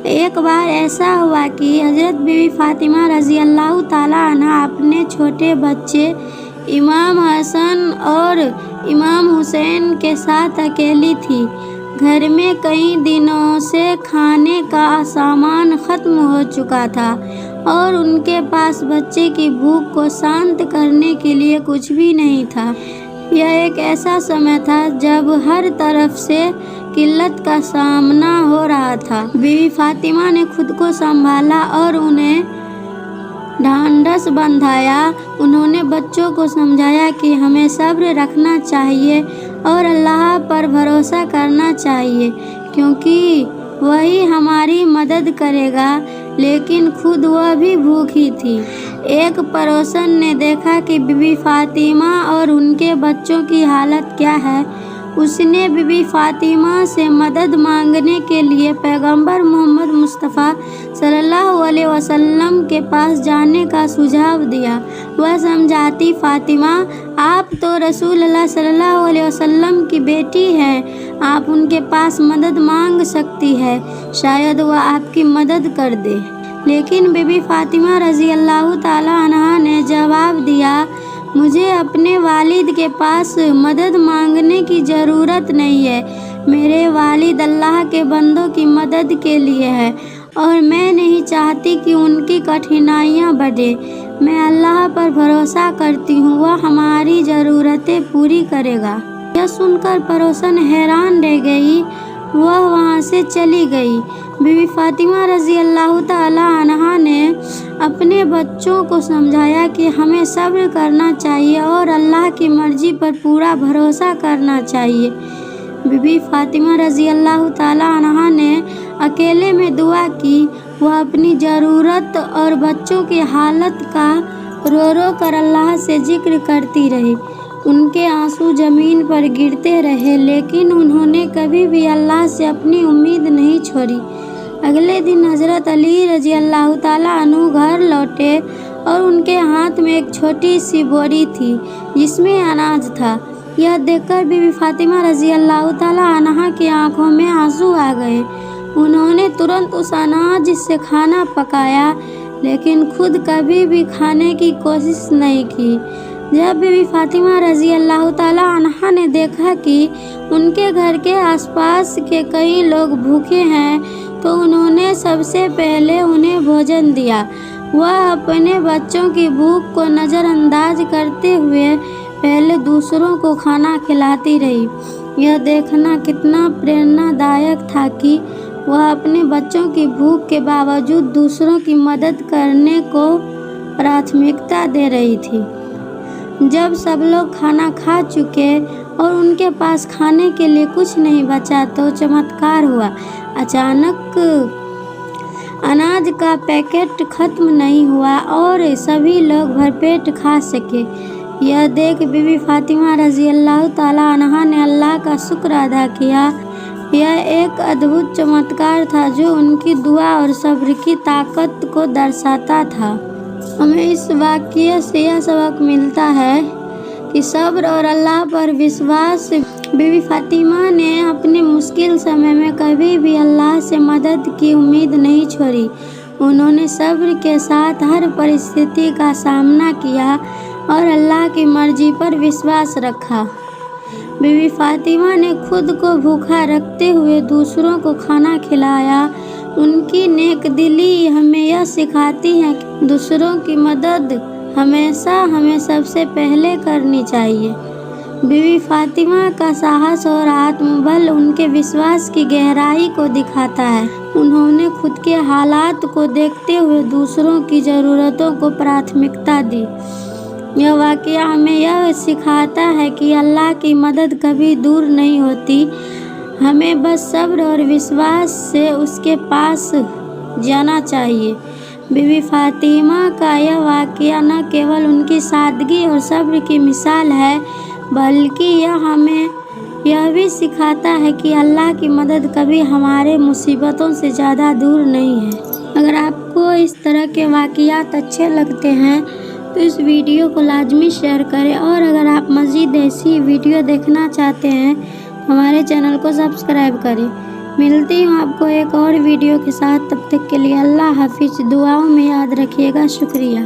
ایک بار ایسا ہوا کہ حضرت بی بی فاطمہ رضی اللہ تعالیٰ عنہا اپنے چھوٹے بچے امام حسن اور امام حسین کے ساتھ اکیلی تھی۔ گھر میں کئی دنوں سے کھانے کا سامان ختم ہو چکا تھا اور ان کے پاس بچے کی بھوک کو شانت کرنے کے لیے کچھ بھی نہیں تھا۔ یہ ایک ایسا سمے تھا جب ہر طرف سے قلت کا سامنا ہو رہا تھا۔ بی بی فاطمہ نے خود کو سنبھالا اور انہیں ڈھارس بندھایا۔ انہوں نے بچوں کو سمجھایا کہ ہمیں صبر رکھنا چاہیے اور اللہ پر بھروسہ کرنا چاہیے کیونکہ وہی ہماری مدد کرے گا، لیکن خود وہ بھی بھوکی تھی۔ ایک پڑوسن نے دیکھا کہ بی بی فاطمہ اور ان کے بچوں کی حالت کیا ہے۔ اس نے بی بی فاطمہ سے مدد مانگنے کے لیے پیغمبر محمد مصطفیٰ صلی اللہ علیہ وسلم کے پاس جانے کا سجھاؤ دیا۔ وہ سمجھاتی، فاطمہ آپ تو رسول اللہ صلی اللہ علیہ وسلم کی بیٹی ہیں، آپ ان کے پاس مدد مانگ سکتی ہیں، شاید وہ آپ کی مدد کر دے۔ لیکن بی بی فاطمہ رضی اللہ تعالیٰ عنہا نے جواب دیا، مجھے اپنے والد کے پاس مدد مانگنے کی ضرورت نہیں ہے، میرے والد اللہ کے بندوں کی مدد کے لیے ہیں اور میں نہیں چاہتی کہ ان کی کٹھنائیاں بڑھیں۔ میں اللہ پر بھروسہ کرتی ہوں، وہ ہماری ضرورتیں پوری کرے گا۔ یہ سن کر پڑوسن حیران رہ گئی، وہ وہاں سے چلی گئی۔ بی بی فاطمہ رضی اللہ تعالیٰ عنہا نے اپنے بچوں کو سمجھایا کہ ہمیں صبر کرنا چاہیے اور اللہ کی مرضی پر پورا بھروسہ کرنا چاہیے۔ بی بی فاطمہ رضی اللہ تعالیٰ عنہا نے اکیلے میں دعا کی۔ وہ اپنی ضرورت اور بچوں کی حالت کا رو رو کر اللہ سے ذکر کرتی رہی۔ ان کے آنسو زمین پر گرتے رہے لیکن انہوں نے کبھی بھی اللہ سے اپنی امید نہیں چھوڑی۔ اگلے دن حضرت علی رضی اللہ تعالیٰ عنہ گھر لوٹے اور ان کے ہاتھ میں ایک چھوٹی سی بوری تھی جس میں اناج تھا۔ یہ دیکھ کر بی بی فاطمہ رضی اللہ تعالیٰ عنہا کی آنکھوں میں آنسو آ گئے۔ انہوں نے ترنت اس اناج سے کھانا پکایا لیکن خود کبھی بھی کھانے کی کوشش نہیں کی۔ جب بی بی فاطمہ رضی اللہ تعالیٰ عنہا نے دیکھا کہ ان کے گھر کے آس پاس کے کئی لوگ بھوکے ہیں تو انہوں نے سب سے پہلے انہیں بھوجن دیا۔ وہ اپنے بچوں کی بھوک کو نظر انداز کرتے ہوئے پہلے دوسروں کو کھانا کھلاتی رہی۔ یہ دیکھنا کتنا پریرنا دائق تھا کہ وہ اپنے بچوں کی بھوک کے باوجود دوسروں کی مدد کرنے کو پراتھمکتا دے رہی تھی۔ جب سب لوگ کھانا کھا چکے اور ان کے پاس کھانے کے لیے کچھ نہیں بچا تو چمتکار ہوا۔ اچانک اناج کا پیکٹ ختم نہیں ہوا اور سبھی لوگ بھرپیٹ کھا سکے۔ یہ دیکھ بی بی فاطمہ رضی اللہ تعالیٰ عنہا نے اللہ کا شکر ادا کیا۔ یہ ایک ادبھت چمتکار تھا جو ان کی دعا اور صبر کی طاقت کو درشاتا تھا۔ ہمیں اس واقعے سے یہ سبق ملتا ہے کہ صبر اور اللہ پر وشواس۔ بی بی فاطمہ نے اپنے مشکل سمے میں کبھی بھی اللہ سے مدد کی امید نہیں چھوڑی۔ انہوں نے صبر کے ساتھ ہر پرستھتی کا سامنا کیا اور اللہ کی مرضی پر وشواس رکھا۔ بی بی فاطمہ نے خود کو بھوکا رکھتے ہوئے دوسروں کو کھانا کھلایا۔ ان کی نیک دلی ہمیں یہ سکھاتی ہے کہ دوسروں کی مدد ہمیشہ ہمیں سب سے پہلے کرنی چاہیے۔ بی بی فاطمہ کا ساہس اور آتم بل ان کے وشواس کی گہرائی کو دکھاتا ہے۔ انہوں نے خود کے حالات کو دیکھتے ہوئے دوسروں کی ضرورتوں کو پراتھمکتا دی۔ یہ واقعہ ہمیں یہ سکھاتا ہے کہ اللہ کی مدد کبھی دور نہیں ہوتی، ہمیں بس صبر اور وشواس سے اس کے پاس جانا چاہیے۔ بی بی فاطمہ کا یہ واقعہ نہ کیول ان کی سادگی اور صبر کی مثال ہے بلکہ یہ ہمیں یہ بھی سکھاتا ہے کہ اللہ کی مدد کبھی ہمارے مصیبتوں سے زیادہ دور نہیں ہے۔ اگر آپ کو اس طرح کے واقعات اچھے لگتے ہیں تو اس ویڈیو کو لازمی شیئر کریں اور اگر آپ مزید ایسی ویڈیو دیکھنا چاہتے ہیں ہمارے چینل کو سبسکرائب کریں۔ ملتی ہوں آپ کو ایک اور ویڈیو کے ساتھ، تب تک کے لیے اللہ حافظ، دعاؤں میں یاد رکھیے گا، شکریہ۔